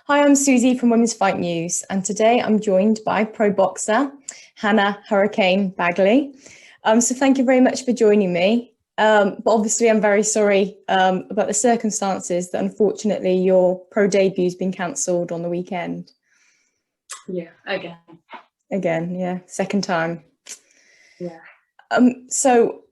Hi, I'm Susie from Women's Fight News, and today I'm joined by pro boxer Hannah Hurricane Baggaley. So thank you very much for joining me. But obviously, I'm very sorry about the circumstances that unfortunately your pro debute's been cancelled on the weekend. Yeah, again. Again, yeah, second time. Yeah. So,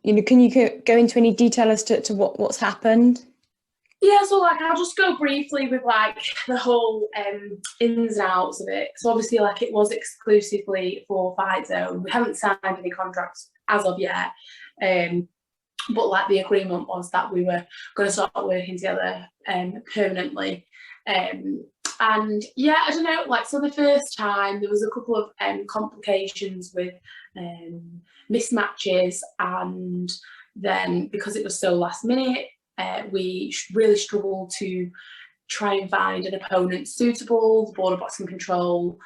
can you go into any detail as to what's happened? Yeah, so I'll just go briefly with the whole ins and outs of it. So obviously it was exclusively for Fight Zone. We haven't signed any contracts as of yet. But the agreement was that we were going to start working together permanently. And yeah, I don't know, so the first time there was a couple of complications with mismatches, and then because it was so last minute, we really struggled to try and find an opponent suitable. The Board of Boxing Control,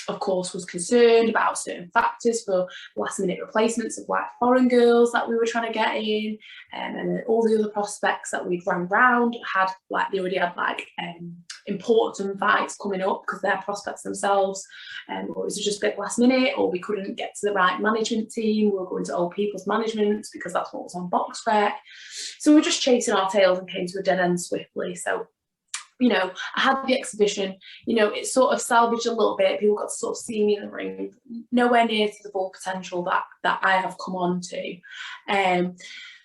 of course, was concerned about certain factors for last-minute replacements of foreign girls that we were trying to get in, and then all the other prospects that we'd run round had they already had important fights coming up because they're prospects themselves, or it was just a bit last minute, or we couldn't get to the right management team. We were going to old people's management because that's what was on BoxRec. So we were just chasing our tails and came to a dead end swiftly. So I had the exhibition, it sort of salvaged a little bit. People got to sort of see me in the ring, nowhere near to the full potential that I have come on to.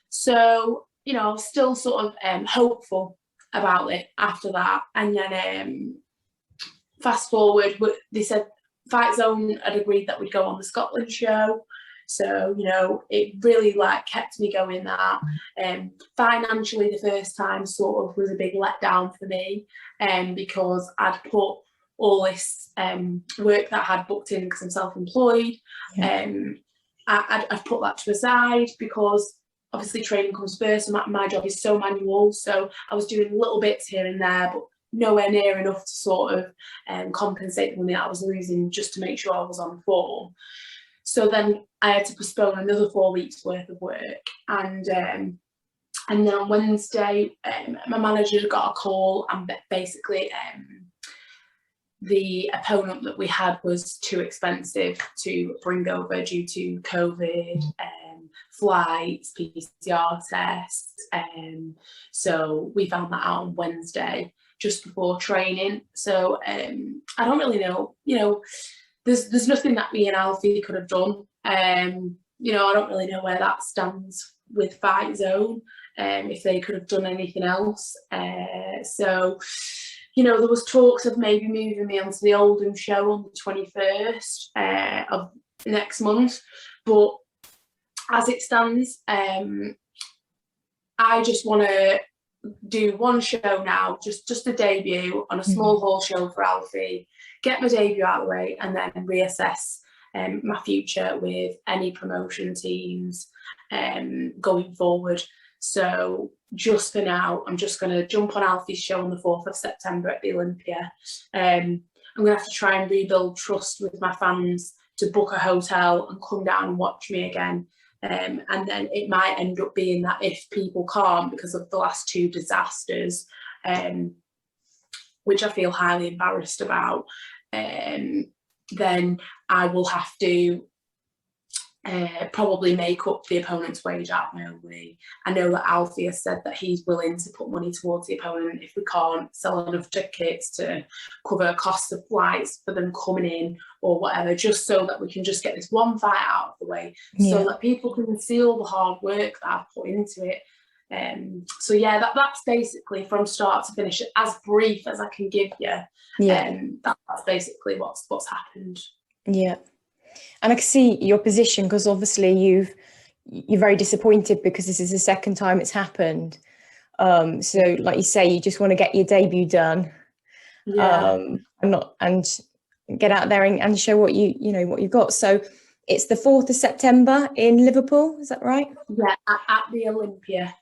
So, I was still sort of hopeful about it after that. And then fast forward, they said Fight Zone had agreed that we'd go on the Scotland show. So, it really kept me going that. Financially, the first time sort of was a big letdown for me, because I'd put all this work that I had booked in because I'm self-employed. Yeah. I've put that to the side because obviously training comes first, and my job is so manual. So I was doing little bits here and there, but nowhere near enough to sort of compensate the money that I was losing just to make sure I was on form. So then I had to postpone another 4 weeks worth of work. And then on Wednesday, my manager got a call, and basically the opponent that we had was too expensive to bring over due to COVID, flights, PCR tests. So we found that out on Wednesday, just before training. So I don't really know, There's nothing that me and Alfie could have done. I don't really know where that stands with Fight Zone, if they could have done anything else. So, there was talks of maybe moving me onto the Oldham show on the 21st of next month. But as it stands, I just want to do one show now, just a debut on a small hall show for Alfie, get my debut out of the way, and then reassess my future with any promotion teams going forward. So just for now, I'm just going to jump on Alfie's show on the 4th of September at the Olympia. I'm going to have to try and rebuild trust with my fans to book a hotel and come down and watch me again. And then it might end up being that if people can't because of the last 2 disasters, which I feel highly embarrassed about, then I will have to probably make up the opponent's wage out of my own way. I know that Alfie has said that he's willing to put money towards the opponent if we can't sell enough tickets to cover costs of flights for them coming in or whatever, just so that we can just get this one fight out of the way, so that people can see all the hard work that I've put into it. So yeah, that's basically from start to finish, as brief as I can give you. That's basically what's happened. Yeah. And I can see your position, because obviously you're very disappointed because this is the second time it's happened. So like you say, you just want to get your debut done, and get out there and show what what you've got. So it's the 4th of September in Liverpool, is that right? Yeah, at the Olympia.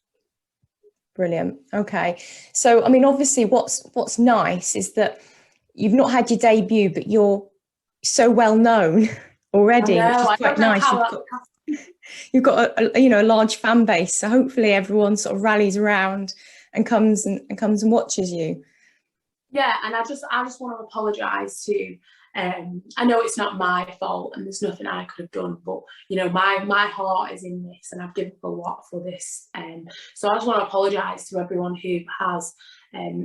Brilliant. Okay. So I mean, obviously what's nice is that you've not had your debut, but you're so well known already, which is quite nice. You've got a large fan base, so hopefully everyone sort of rallies around and comes and watches you. yeah, and I just want to apologise to. I know it's not my fault, and there's nothing I could have done, but you know, my heart is in this, and I've given a lot for this. So I just want to apologise to everyone who has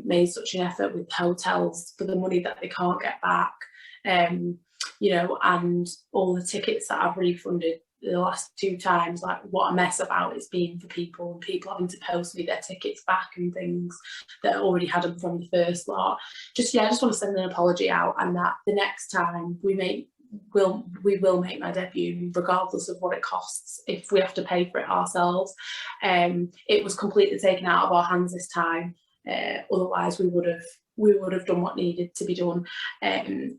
made such an effort with hotels for the money that they can't get back. You know, and all the tickets that I've refunded the last 2 times, like what a mess about it's been for people, and people having to post me their tickets back and things that already had them from the first lot. I just want to send an apology out, and that the next time we will make my debut regardless of what it costs, if we have to pay for it ourselves. It was completely taken out of our hands this time, otherwise we would have done what needed to be done.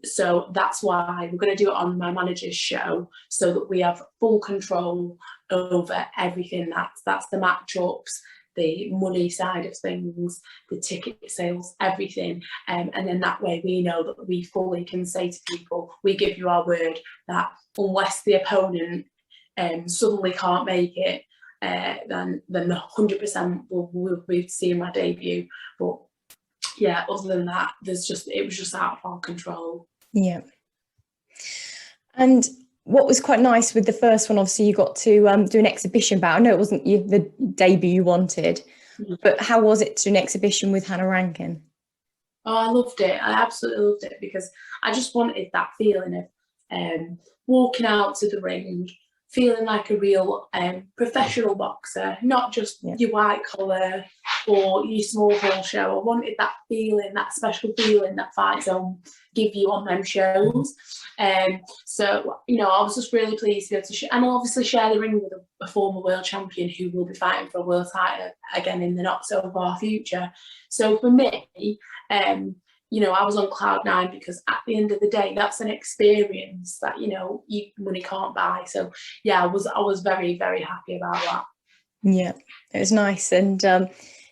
So that's why we're going to do it on my manager's show, so that we have full control over everything. That's the matchups, the money side of things, the ticket sales, everything. And then that way we know that we fully can say to people, we give you our word that unless the opponent suddenly can't make it, then 100% we'll be seeing my debut. But yeah, other than that, it was just out of our control. Yeah. And what was quite nice with the first one, obviously you got to do an exhibition bout. I know it wasn't the debut you wanted, but how was it to do an exhibition with Hannah Rankin? Oh, I loved it. I absolutely loved it, because I just wanted that feeling of walking out to the ring, feeling like a real professional boxer, not just your white collar or your small hall show. I wanted that feeling, that special feeling that Fight Zone give you on them shows. So, you know, I was just really pleased to be able to and obviously share the ring with a former world champion who will be fighting for a world title again in the not so far future. So for me, you know, I was on cloud 9, because at the end of the day, that's an experience that, you know, money can't buy. So yeah, I was very, very happy about that. Yeah, it was nice, and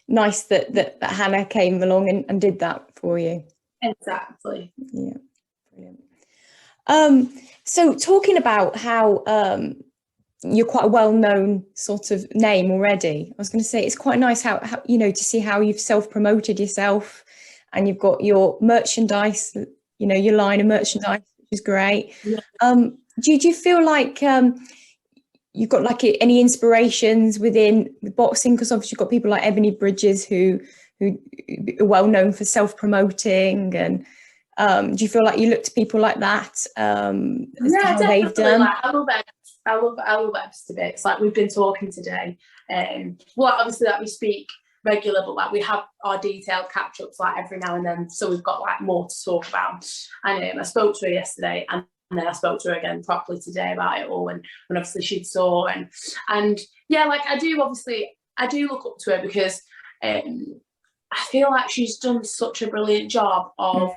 nice that Hannah came along and did that for you. Exactly. Yeah, brilliant. So talking about how you're quite a well-known sort of name already, I was going to say it's quite nice how you know, to see how you've self-promoted yourself. And you've got your merchandise, you know, your line of merchandise, which is great. Yeah. Do you feel like you've got like any inspirations within boxing? Because obviously you've got people like Ebony Bridges who are well known for self-promoting, and do you feel like you look to people like that? Yeah, definitely. Like, I love Ebs to bits. Like, we've been talking today, well, obviously that we speak regular, but like we have our detailed catch-ups like every now and then, so we've got like more to talk about. And I spoke to her yesterday, and then I spoke to her again properly today about it all, and obviously she'd saw, and yeah, like I do look up to her, because I feel like she's done such a brilliant job of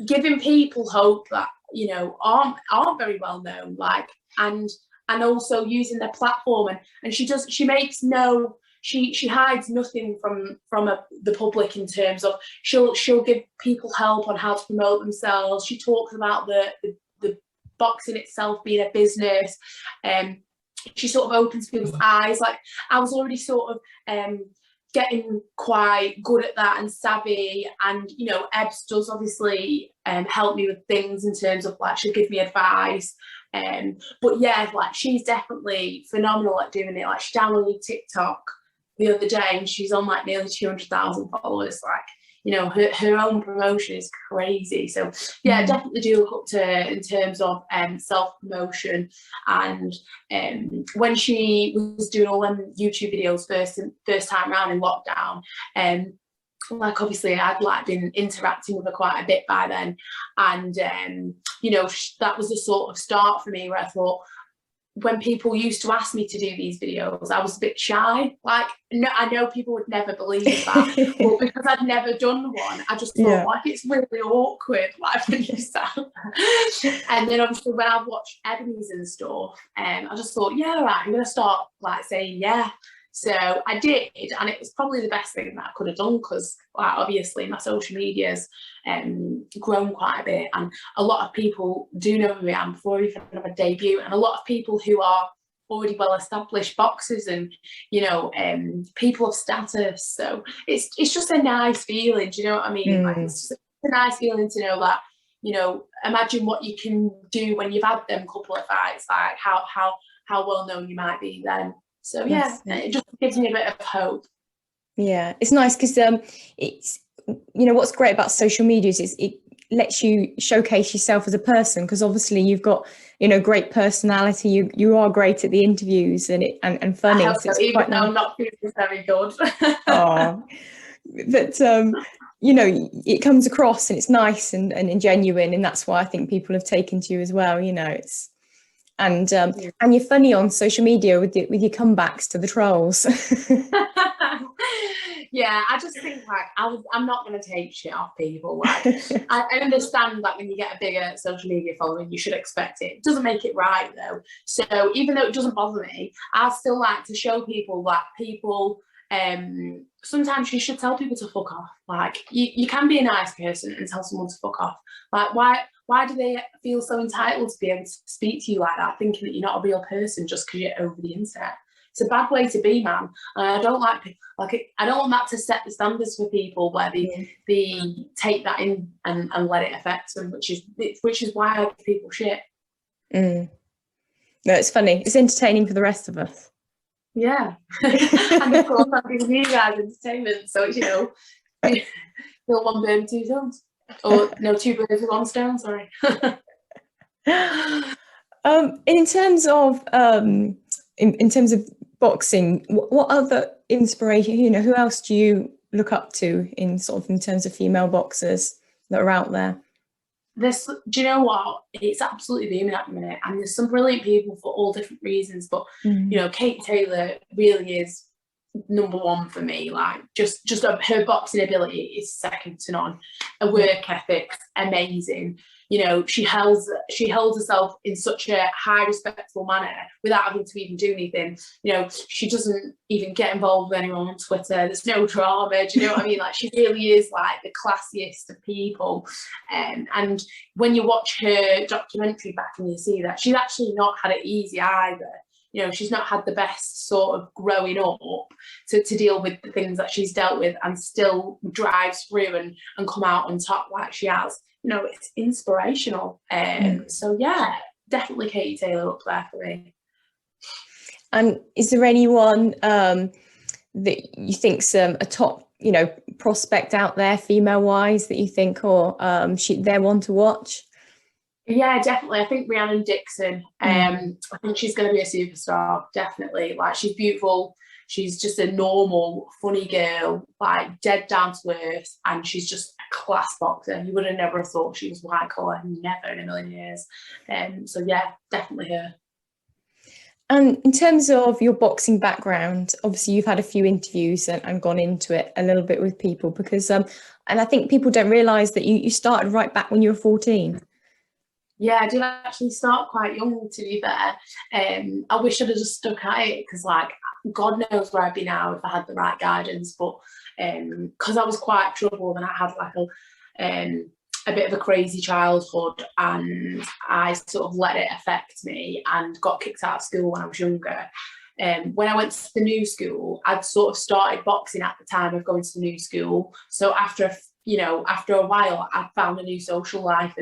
giving people hope that, you know, aren't very well known, like, and also using their platform, and she hides nothing from the public, in terms of she'll give people help on how to promote themselves. She talks about the boxing itself being a business, she sort of opens people's eyes. Like, I was already sort of getting quite good at that and savvy, and you know, Ebs does obviously help me with things in terms of like, she'll give me advice. But yeah, like, she's definitely phenomenal at doing it. Like, she downloaded TikTok the other day, and she's on like nearly 200,000 followers. Like, you know, her own promotion is crazy. So yeah, I definitely do look up to her in terms of self-promotion. And when she was doing all them YouTube videos first time around in lockdown, like, obviously I'd like been interacting with her quite a bit by then, and you know, that was the sort of start for me, where I thought, when people used to ask me to do these videos, I was a bit shy. Like, no, I know people would never believe that, but because I'd never done one, I just thought, like, it's really awkward, like, when you start. And then obviously when I've watched Ebony's and stuff, I just thought, yeah, all right, I'm going to start like saying yeah. So I did, and it was probably the best thing that I could have done, because like, obviously my social media's grown quite a bit, and a lot of people do know who I am before I even have a debut, and a lot of people who are already well-established boxers and, you know, people of status. So it's just a nice feeling, do you know what I mean? Like, it's just a nice feeling to know that, you know, imagine what you can do when you've had them couple of fights, like how well known you might be then. So yeah, it just gives me a bit of hope. Yeah, it's nice because it's, you know, what's great about social media is it lets you showcase yourself as a person, because obviously you've got, you know, great personality. You are great at the interviews and funny. I hope so, even though I'm not feeling very good. Oh, but you know, it comes across and it's nice and genuine, and that's why I think people have taken to you as well. You know, it's and you're funny on social media with your comebacks to the trolls. Yeah, I just think like I'm not going to take shit off people. Like I understand that when you get a bigger social media following, you should expect it. It doesn't make it right though. So even though it doesn't bother me, I still like to show people that people. Sometimes you should tell people to fuck off. Like you can be a nice person and tell someone to fuck off. Like why do they feel so entitled to be able to speak to you like that, thinking that you're not a real person just because you're over the internet? It's a bad way to be, man. And I don't I don't want that to set the standards for people where they take that in and let it affect them, which is why I give people shit. No, it's funny. It's entertaining for the rest of us. Yeah. And of course I'm giving you guys entertainment, so it's, you know, kill one bird with two stones. Or no, two birds with one stone, sorry. In terms of in terms of boxing, what other inspiration, you know, who else do you look up to in terms of female boxers that are out there? Do you know what? It's absolutely booming at the minute, and there's some brilliant people for all different reasons. But you know, Kate Taylor really is number one for me. Like just her boxing ability is second to none. Her work ethic, amazing. You know, she holds herself in such a high, respectful manner without having to even do anything. You know, she doesn't even get involved with anyone on Twitter. There's no drama. Do you know what I mean? Like, she really is like the classiest of people. And when you watch her documentary back and you see that she's actually not had it easy either. You know, she's not had the best sort of growing up to deal with the things that she's dealt with, and still drives through and come out on top like she has. You know, it's inspirational. So yeah, definitely Katie Taylor up there for me. And is there anyone that you think's a top, you know, prospect out there, female wise, that you think, they're one to watch? Yeah, definitely. I think Rhiannon Dixon. I think she's going to be a superstar. Definitely. Like, she's beautiful. She's just a normal, funny girl, like dead down to earth, and she's just a class boxer. You would have never thought she was white collar, never in a million years. So yeah, definitely her. And in terms of your boxing background, obviously you've had a few interviews and gone into it a little bit with people, because and I think people don't realise that you started right back when you were 14. Yeah, I did actually start quite young, to be fair. I wish I'd have just stuck at it, because like, God knows where I'd be now if I had the right guidance. But because I was quite troubled and I had like a bit of a crazy childhood, and I sort of let it affect me and got kicked out of school when I was younger. When I went to the new school, I'd sort of started boxing at the time of going to the new school. So after a while, I found a new social life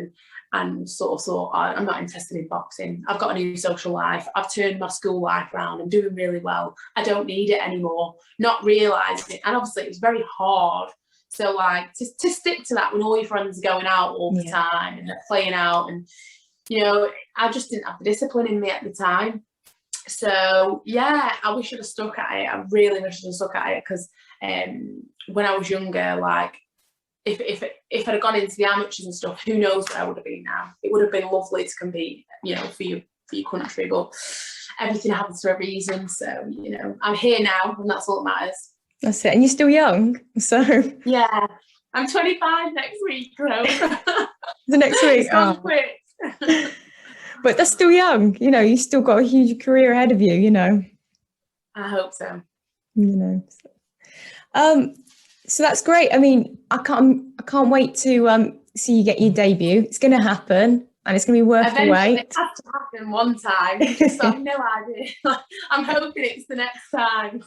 and sort of thought, I'm not interested in boxing. I've got a new social life. I've turned my school life around. I'm doing really well. I don't need it anymore. Not realising it. And obviously it was very hard. So like to stick to that when all your friends are going out all the time and they're playing out, and, you know, I just didn't have the discipline in me at the time. So yeah, I wish I'd have stuck at it. I really wish I'd have stuck at it, because when I was younger, like, if I'd have gone into the amateurs and stuff, who knows where I would have been now. It would have been lovely to compete, you know, for your country, but everything happens for a reason. So, you know, I'm here now, and that's all that matters. That's it. And you're still young, so yeah, I'm 25 next week, though. The next week. Quick. But that's still young, you know. You still got a huge career ahead of you, you know. I hope so. You know. So that's great. I mean, I can't wait to see you get your debut. It's going to happen. and it's going to be worth the Eventually, wait. it has to happen one time. You just have no idea. I'm hoping it's the next time.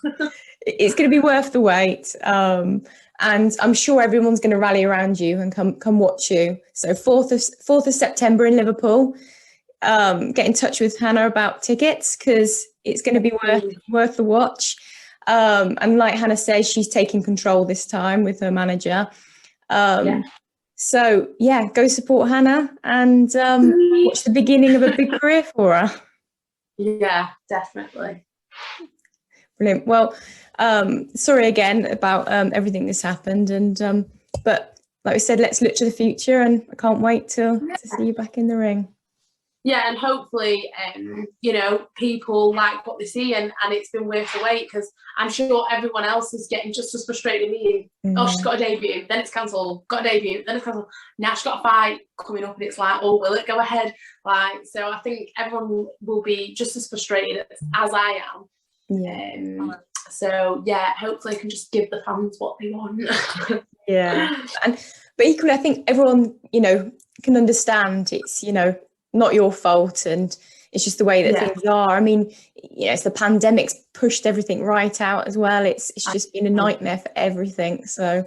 It's going to be worth the wait. And I'm sure everyone's going to rally around you and come watch you. So 4th of September in Liverpool. Get in touch with Hannah about tickets, because it's going to be worth the watch. And like Hannah says, she's taking control this time with her manager. So yeah, go support Hannah and watch the beginning of a big career for her. Yeah, definitely. Brilliant. Well, sorry again about everything that's happened, and but like we said, let's look to the future, and I can't wait to see you back in the ring. Yeah, and hopefully, you know, people like what they see, and it's been worth the wait, because I'm sure everyone else is getting just as frustrated as me. Oh, she's got a debut, then it's cancelled. Got a debut, then it's cancelled. Now she's got a fight coming up, and it's like, oh, will it go ahead? Like, so I think everyone will be just as frustrated as I am. Yeah. So yeah, hopefully I can just give the fans what they want. Yeah, but equally, I think everyone, you know, can understand it's, you know, not your fault, and it's just the way that things are. I mean, you know, it's the pandemic's pushed everything right out as well. It's just been a nightmare for everything. So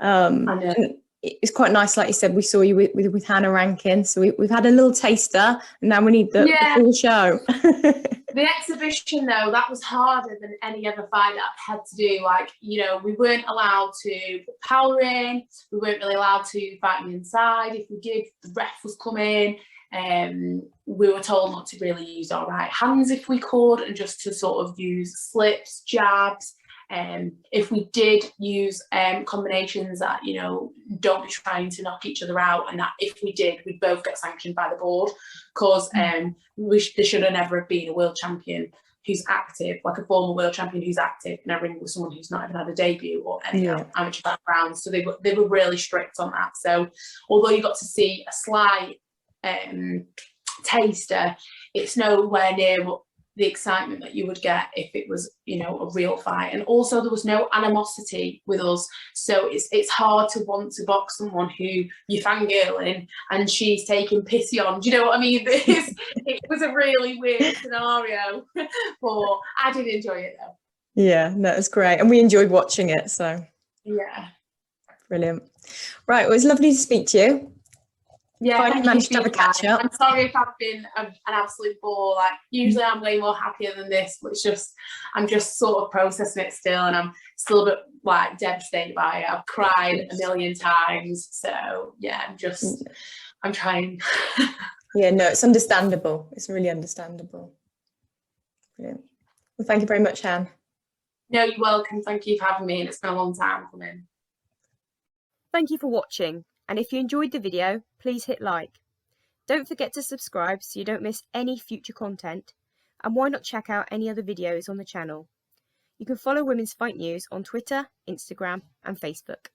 and it's quite nice, like you said, we saw you with Hannah Rankin, so we've had a little taster, and now we need the full show. The exhibition, though, that was harder than any other fight that I've had to do. Like, you know, we weren't allowed to put power in, we weren't really allowed to fight inside. If we did, the ref was coming. We were told not to really use our right hands if we could, and just to sort of use slips, jabs. If we did use combinations, that, you know, don't be trying to knock each other out, and that if we did, we'd both get sanctioned by the board, because there should have never have been a world champion who's active, like a former world champion who's active, in a ring with someone who's not even had a debut or any amateur background. So they were really strict on that. So although you got to see a slight taster, it's nowhere near what the excitement that you would get if it was, you know, a real fight. And also there was no animosity with us, so it's hard to want to box someone who you fangirling and she's taking pity on. Do you know what I mean? It was a really weird scenario, but I did enjoy it though. Yeah, no, it was great, and we enjoyed watching it. So yeah, brilliant. Right, well, it was lovely to speak to you. Yeah, I managed to have a catch up. I'm sorry if I've been an absolute bore. Like, usually I'm way more happier than this, but it's just, I'm just sort of processing it still, and I'm still a bit like devastated by it. I've cried a million times, so yeah, I'm trying. Yeah, no, it's understandable. It's really understandable. Brilliant. Well, thank you very much, Hannah. No, you're welcome. Thank you for having me, and it's been a long time coming. Thank you for watching. And if you enjoyed the video, please hit like. Don't forget to subscribe so you don't miss any future content. And why not check out any other videos on the channel? You can follow Women's Fight News on Twitter, Instagram and Facebook.